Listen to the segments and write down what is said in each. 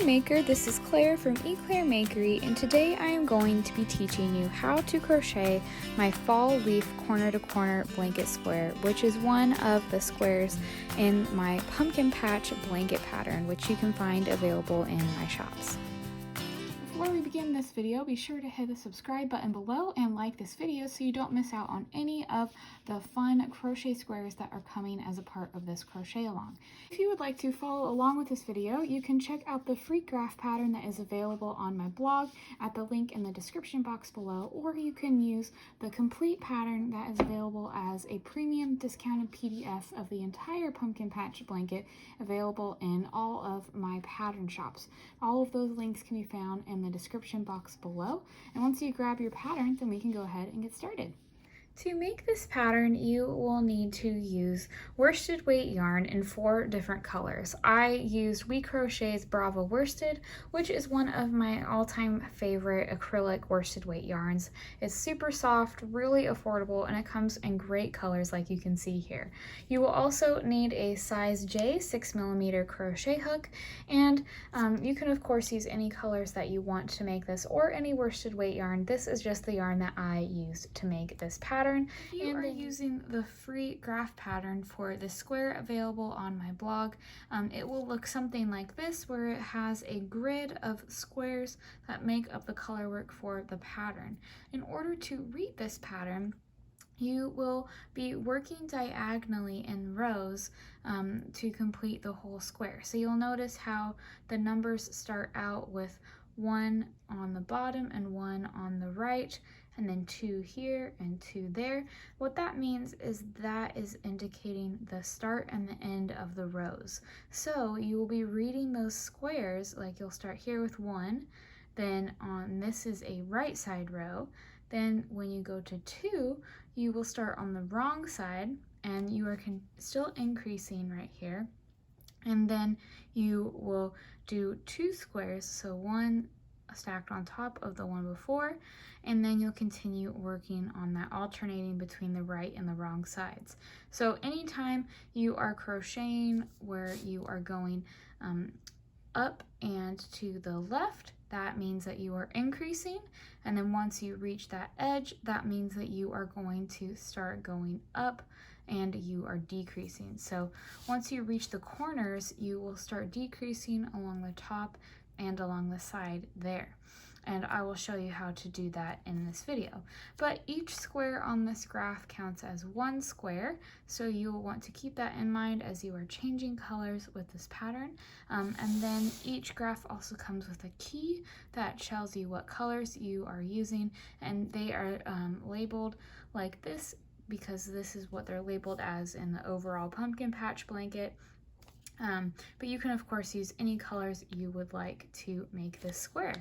Hey Maker, this is Claire from Eclair Makery, and today I am going to be teaching you how to crochet my fall leaf corner to corner blanket square, which is one of the squares in my pumpkin patch blanket pattern, which you can find available in my shops. Before we begin this video, be sure to hit the subscribe button below and like this video so you don't miss out on any of the fun crochet squares that are coming as a part of this crochet along. If you would like to follow along with this video, you can check out the free graph pattern that is available on my blog at the link in the description box below, or you can use the complete pattern that is available as a premium discounted PDF of the entire pumpkin patch blanket available in all of my pattern shops. All of those links can be found in the description box below, and once you grab your pattern, then we can go ahead and get started. To make this pattern, you will need to use worsted weight yarn in 4 different colors. I used We Crochet's Bravo Worsted, which is one of my all-time favorite acrylic worsted weight yarns. It's super soft, really affordable, and it comes in great colors like you can see here. You will also need a size J 6mm crochet hook, and you can of course use any colors that you want to make this, or any worsted weight yarn. This is just the yarn that I used to make this pattern. If you are using the free graph pattern for the square available on my blog, it will look something like this, where it has a grid of squares that make up the color work for the pattern. In order to read this pattern, you will be working diagonally in rows to complete the whole square. So you'll notice how the numbers start out with 1 on the bottom and 1 on the right, and then 2 here and 2 there. What that means is that is indicating the start and the end of the rows. So you will be reading those squares, like you'll start here with 1, then on this is a right side row. Then when you go to 2, you will start on the wrong side, and you are still increasing right here. And then you will do 2 squares, so 1 stacked on top of the one before, and then you'll continue working on that, alternating between the right and the wrong sides. So anytime you are crocheting where you are going up and to the left, that means that you are increasing, and then once you reach that edge, that means that you are going to start going up and you are decreasing. So once you reach the corners, you will start decreasing along the top and along the side there. And I will show you how to do that in this video. But each square on this graph counts as 1 square, so you will want to keep that in mind as you are changing colors with this pattern. And then each graph also comes with a key that tells you what colors you are using, and they are labeled like this because this is what they're labeled as in the overall pumpkin patch blanket. But you can of course use any colors you would like to make this square.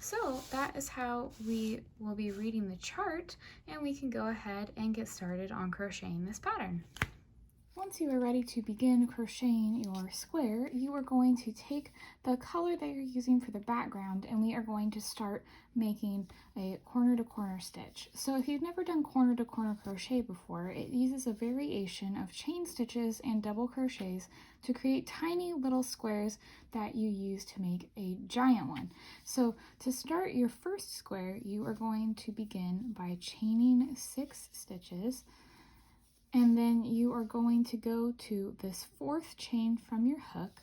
So that is how we will be reading the chart, and we can go ahead and get started on crocheting this pattern. Once you are ready to begin crocheting your square, you are going to take the color that you're using for the background, and we are going to start making a corner to corner stitch. So if you've never done corner to corner crochet before, it uses a variation of chain stitches and double crochets to create tiny little squares that you use to make a giant one. So to start your first square, you are going to begin by chaining 6 stitches, and then you are going to go to this 4th chain from your hook,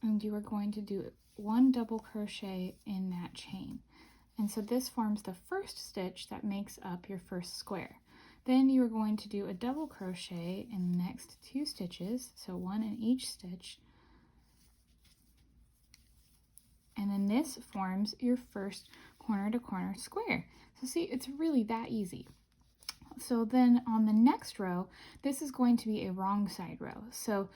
and you are going to do 1 double crochet in that chain. And so this forms the first stitch that makes up your first square. Then you are going to do a double crochet in the next 2 stitches, so 1 in each stitch. And then this forms your first corner to corner square. So see, it's really that easy. So then on the next row, this is going to be a wrong side row. So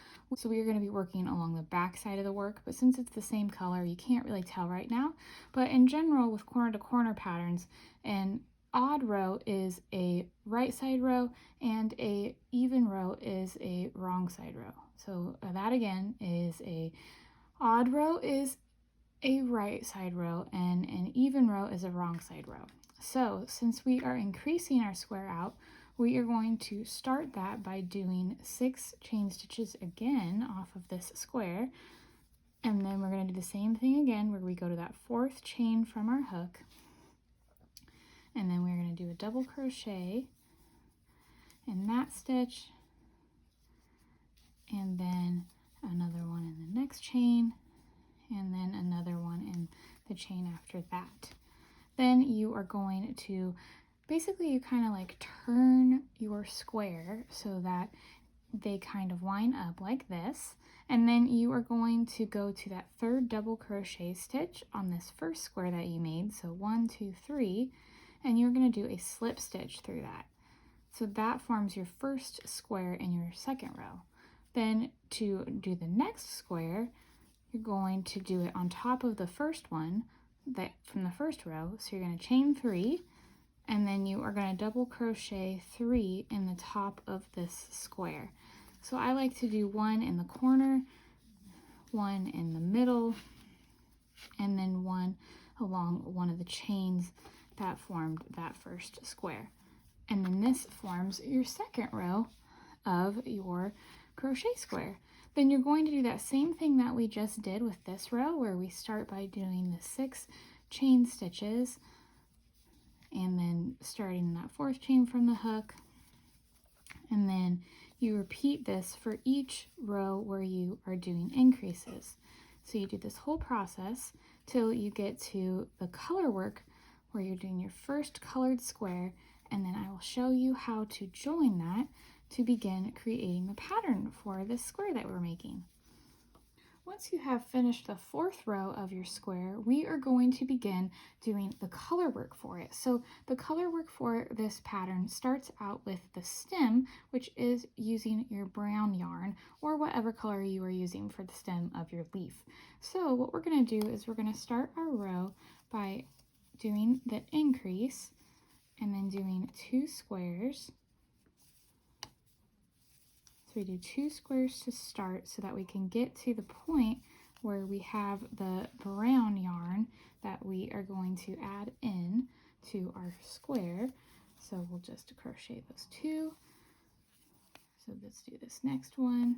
we are going to be working along the back side of the work, but since it's the same color, you can't really tell right now. But in general, with corner to corner patterns, an odd row is a right side row, and a even row is a wrong side row. So that again is a odd row is a right side row, and an even row is a wrong side row. So since we are increasing our square out, we are going to start that by doing 6 chain stitches again off of this square, And then we're going to do the same thing again where we go to that 4th chain from our hook, and then we're going to do a double crochet in that stitch, and then another one in the next chain, and then another one in the chain after that. Then you are going to basically, you kind of like turn your square so that they kind of line up like this, and then you are going to go to that 3rd double crochet stitch on this first square that you made, so 1, 2, 3, and you're going to do a slip stitch through that. So that forms your first square in your second row. Then to do the next square, you're going to do it on top of the first one that from the first row. So you're going to chain 3, and then you are going to double crochet 3 in the top of this square. So I like to do 1 in the corner, 1 in the middle, and then 1 along one of the chains that formed that first square. And then this forms your second row of your crochet square. Then you're going to do that same thing that we just did with this row, where we start by doing the 6 chain stitches and then starting that 4th chain from the hook, and then you repeat this for each row where you are doing increases. So you do this whole process till you get to the color work where you're doing your first colored square, and then I will show you how to join that to begin creating the pattern for this square that we're making. Once you have finished the 4th row of your square, we are going to begin doing the color work for it. So the color work for this pattern starts out with the stem, which is using your brown yarn or whatever color you are using for the stem of your leaf. So what we're going to do is we're going to start our row by doing the increase and then doing 2 squares. So we do 2 squares to start so that we can get to the point where we have the brown yarn that we are going to add in to our square. So we'll just crochet those 2. So let's do this next one.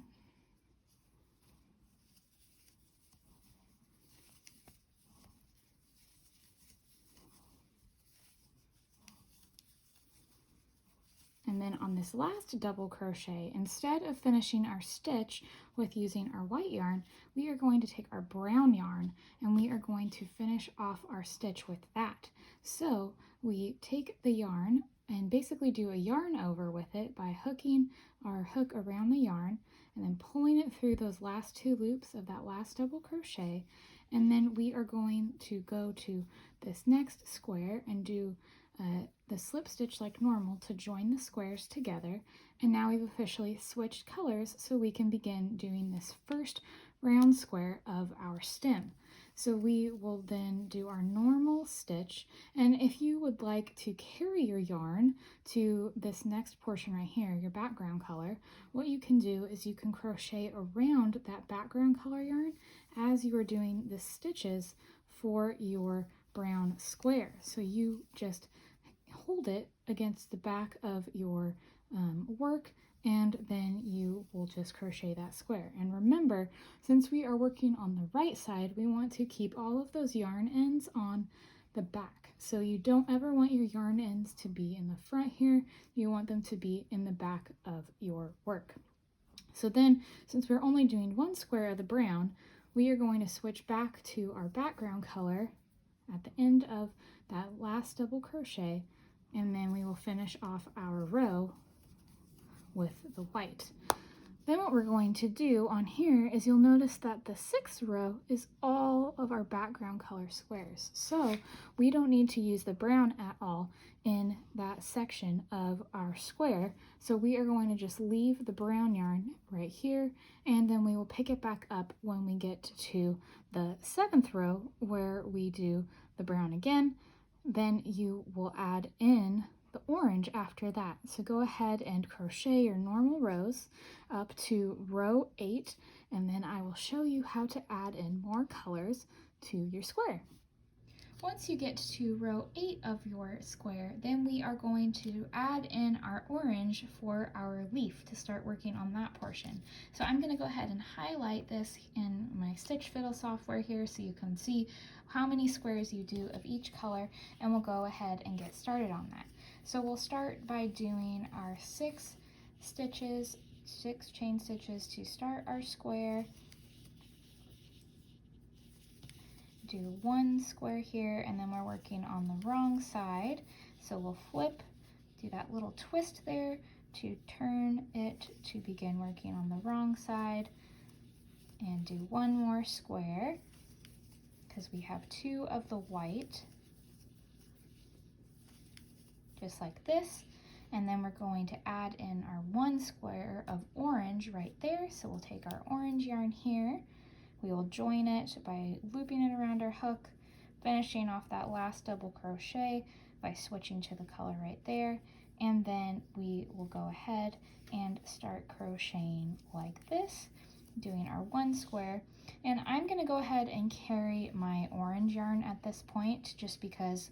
And then on this last double crochet, instead of finishing our stitch with using our white yarn, we are going to take our brown yarn and we are going to finish off our stitch with that. So we take the yarn and basically do a yarn over with it by hooking our hook around the yarn and then pulling it through those last 2 loops of that last double crochet. And then we are going to go to this next square and do the slip stitch like normal to join the squares together. And now we've officially switched colors so we can begin doing this first round square of our stem. So we will then do our normal stitch, and if you would like to carry your yarn to this next portion right here, your background color, what you can do is you can crochet around that background color yarn as you are doing the stitches for your brown square. So you just hold it against the back of your work, and then you will just crochet that square. And remember, since we are working on the right side, we want to keep all of those yarn ends on the back. So you don't ever want your yarn ends to be in the front here. You want them to be in the back of your work. So then, since we're only doing 1 square of the brown, we are going to switch back to our background color at the end of that last double crochet, and then we will finish off our row with the white. Then what we're going to do on here is you'll notice that the 6th row is all of our background color squares. So we don't need to use the brown at all in that section of our square. So we are going to just leave the brown yarn right here, and then we will pick it back up when we get to the 7th row where we do the brown again. Then you will add in the orange after that. So go ahead and crochet your normal rows up to row 8, and then I will show you how to add in more colors to your square. Once you get to row 8 of your square, then we are going to add in our orange for our leaf to start working on that portion. So I'm going to go ahead and highlight this in my Stitch Fiddle software here so you can see how many squares you do of each color, and we'll go ahead and get started on that. So we'll start by doing our 6 chain stitches to start our square. Do 1 square here, and then we're working on the wrong side, so we'll flip, do that little twist there to turn it to begin working on the wrong side, and do 1 more square because we have 2 of the white, just like this. And then we're going to add in our 1 square of orange right there, so we'll take our orange yarn here. We will join it by looping it around our hook, finishing off that last double crochet by switching to the color right there, and then we will go ahead and start crocheting like this, doing our 1 square. And I'm going to go ahead and carry my orange yarn at this point, just because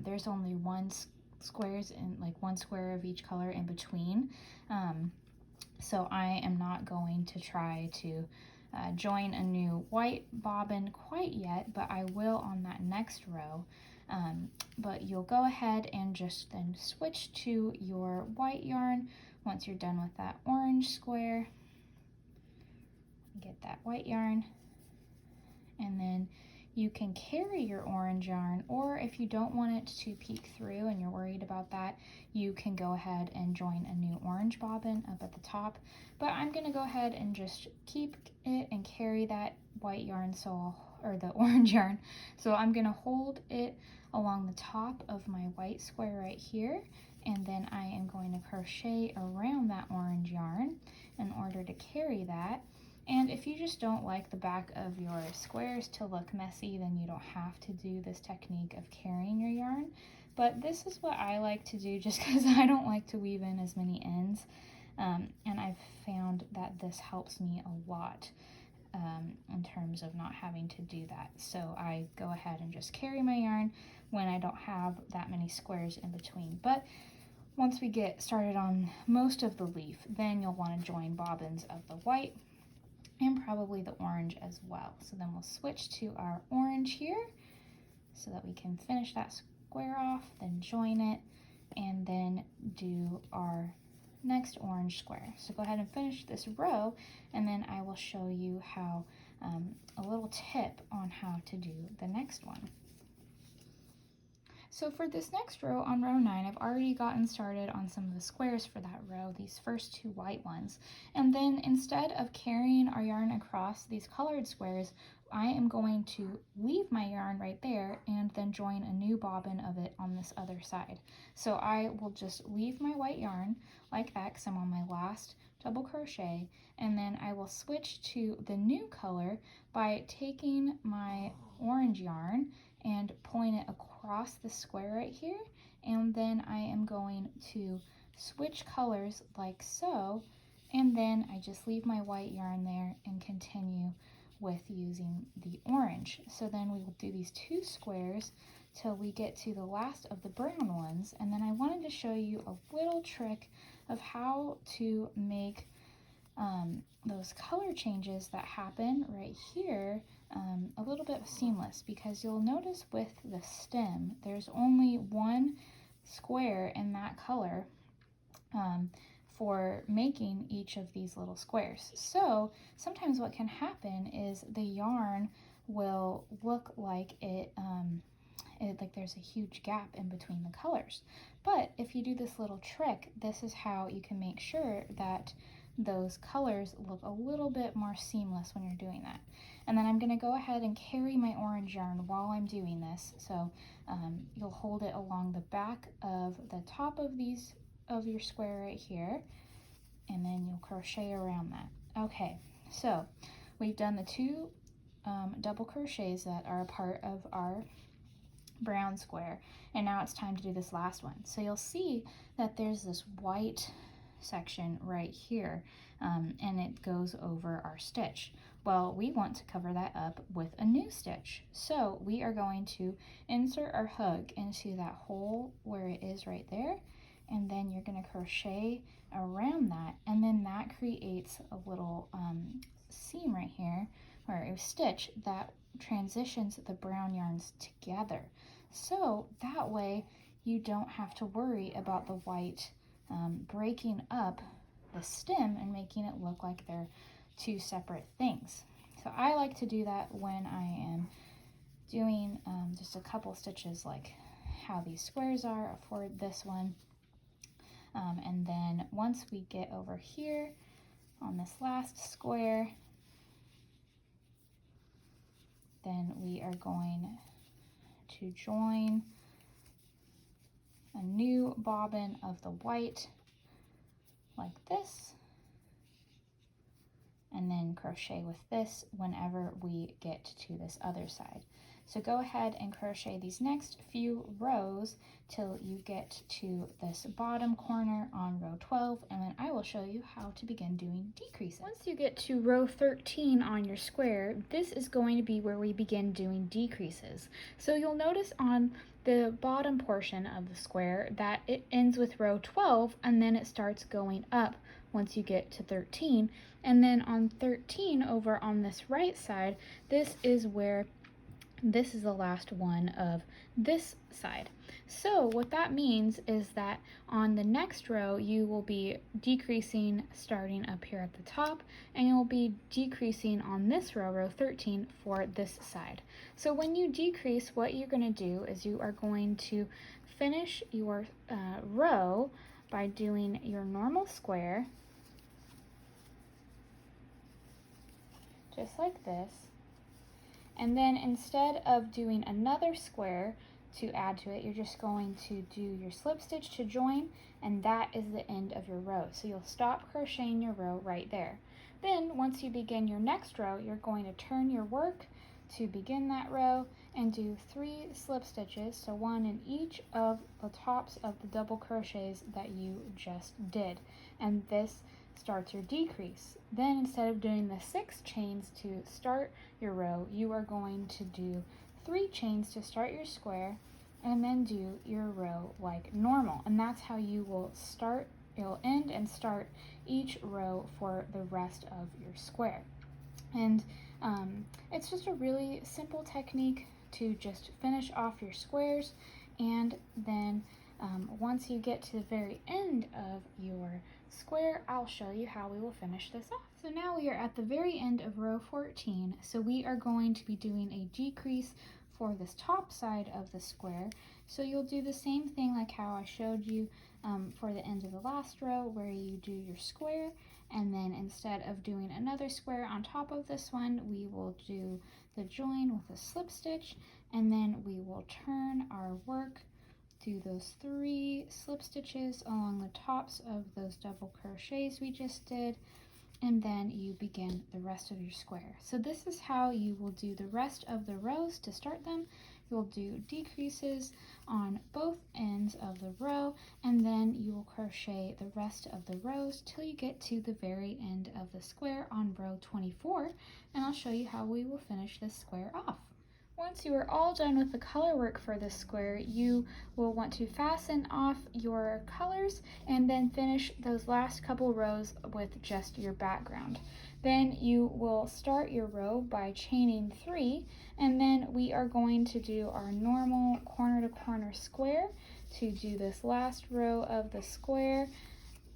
there's only 1 squares in, like 1 square of each color in between. So I am not going to try to join a new white bobbin quite yet, but I will on that next row. But you'll go ahead and just then switch to your white yarn once you're done with that orange square. Get that white yarn, and then you can carry your orange yarn, or if you don't want it to peek through and you're worried about that, you can go ahead and join a new orange bobbin up at the top. But I'm going to go ahead and just keep it and carry that white yarn, or the orange yarn. So I'm going to hold it along the top of my white square right here, and then I am going to crochet around that orange yarn in order to carry that. And if you just don't like the back of your squares to look messy, then you don't have to do this technique of carrying your yarn. But this is what I like to do just because I don't like to weave in as many ends. And I've found that this helps me a lot in terms of not having to do that. So I go ahead and just carry my yarn when I don't have that many squares in between. But once we get started on most of the leaf, then you'll want to join bobbins of the white and probably the orange as well. So then we'll switch to our orange here so that we can finish that square off, then join it, and then do our next orange square. So go ahead and finish this row, and then I will show you how a little tip on how to do the next one. So for this next row on row 9, I've already gotten started on some of the squares for that row, these first 2 white ones. And then instead of carrying our yarn across these colored squares, I am going to leave my yarn right there and then join a new bobbin of it on this other side. So I will just leave my white yarn like that because I'm on my last double crochet, and then I will switch to the new color by taking my orange yarn and pulling it across the square right here, and then I am going to switch colors like so, and then I just leave my white yarn there and continue with using the orange. So then we will do these 2 squares till we get to the last of the brown ones, and then I wanted to show you a little trick of how to make those color changes that happen right here a little bit seamless, because you'll notice with the stem there's only 1 square in that color for making each of these little squares. So sometimes what can happen is the yarn will look like like there's a huge gap in between the colors. But if you do this little trick, this is how you can make sure that those colors look a little bit more seamless when you're doing that. And then I'm going to go ahead and carry my orange yarn while I'm doing this. So you'll hold it along the back of the top of your square right here, and then you'll crochet around that. Okay, so we've done the 2 double crochets that are a part of our brown square, and now it's time to do this last one. So you'll see that there's this white section right here, and it goes over our stitch. Well, we want to cover that up with a new stitch. So we are going to insert our hook into that hole where it is right there, and then you're going to crochet around that, and then that creates a little seam right here, or a stitch that transitions the brown yarns together. So that way you don't have to worry about the white breaking up the stem and making it look like they're two separate things. So I like to do that when I am doing just a couple stitches like how these squares are for this one. And then once we get over here on this last square, then we are going to join a new bobbin of the white like this, and then crochet with this whenever we get to this other side. So go ahead and crochet these next few rows till you get to this bottom corner on row 12, and then I will show you how to begin doing decreases. Once you get to row 13 on your square, this is going to be where we begin doing decreases. So you'll notice on the bottom portion of the square that it ends with row 12, and then it starts going up once you get to 13. And then on 13 over on this right side, this is where this is the last one of this side. So what that means is that on the next row you will be decreasing starting up here at the top, and you'll be decreasing on this row, row 13, for this side. So when you decrease, what you're going to do is you are going to finish your row by doing your normal square, just like this. And then instead of doing another square to add to it, you're just going to do your slip stitch to join, and that is the end of your row. So you'll stop crocheting your row right there. Then once you begin your next row, you're going to turn your work to begin that row and do 3 slip stitches, so 1 in each of the tops of the double crochets that you just did. And this starts your decrease. Then instead of doing the 6 chains to start your row, you are going to do 3 chains to start your square, and then do your row like normal. And that's how you will start, you'll end and start each row for the rest of your square. And it's just a really simple technique to just finish off your squares, and then once you get to the very end of your square, I'll show you how we will finish this off. So now we are at the very end of row 14, so we are going to be doing a decrease for this top side of the square. So you'll do the same thing like how I showed you for the end of the last row, where you do your square, and then instead of doing another square on top of this one, we will do the join with a slip stitch, and then we will turn our work, do those 3 slip stitches along the tops of those double crochets we just did, and then you begin the rest of your square. So this is how you will do the rest of the rows to start them. You'll do decreases on both ends of the row, and then you will crochet the rest of the rows till you get to the very end of the square on row 24, and I'll show you how we will finish this square off. Once you are all done with the color work for this square, you will want to fasten off your colors and then finish those last couple rows with just your background. Then you will start your row by chaining 3, and then we are going to do our normal corner to corner square to do this last row of the square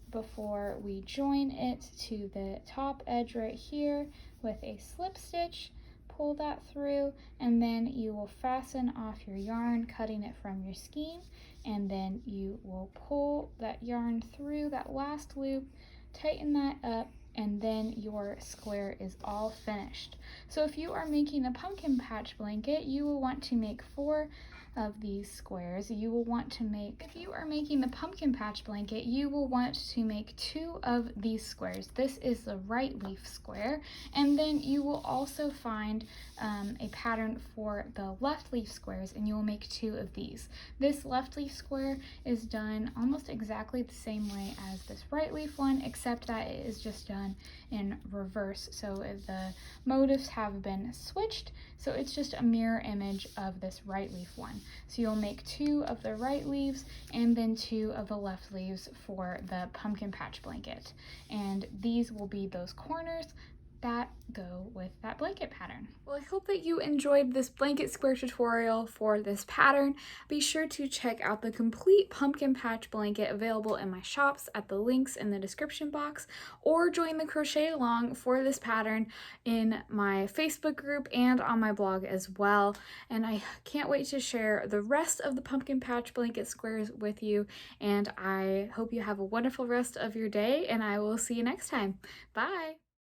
before we join it to the top edge right here with a slip stitch. Pull that through, and then you will fasten off your yarn, cutting it from your skein, and then you will pull that yarn through that last loop, tighten that up, and then your square is all finished. So if you are making a pumpkin patch blanket, you will want to make 4 of these squares. You will want to make, if you are making the pumpkin patch blanket, you will want to make 2 of these squares. This is the right leaf square, and then you will also find a pattern for the left leaf squares, and you will make 2 of these. This left leaf square is done almost exactly the same way as this right leaf one, except that it is just done done in reverse. So the motifs have been switched, so it's just a mirror image of this right leaf one. So you'll make 2 of the right leaves and then 2 of the left leaves for the pumpkin patch blanket. And these will be those corners that go with that blanket pattern. Well, I hope that you enjoyed this blanket square tutorial for this pattern. Be sure to check out the complete pumpkin patch blanket available in my shops at the links in the description box, or join the crochet along for this pattern in my Facebook group and on my blog as well. And I can't wait to share the rest of the pumpkin patch blanket squares with you, and I hope you have a wonderful rest of your day, and I will see you next time. Bye!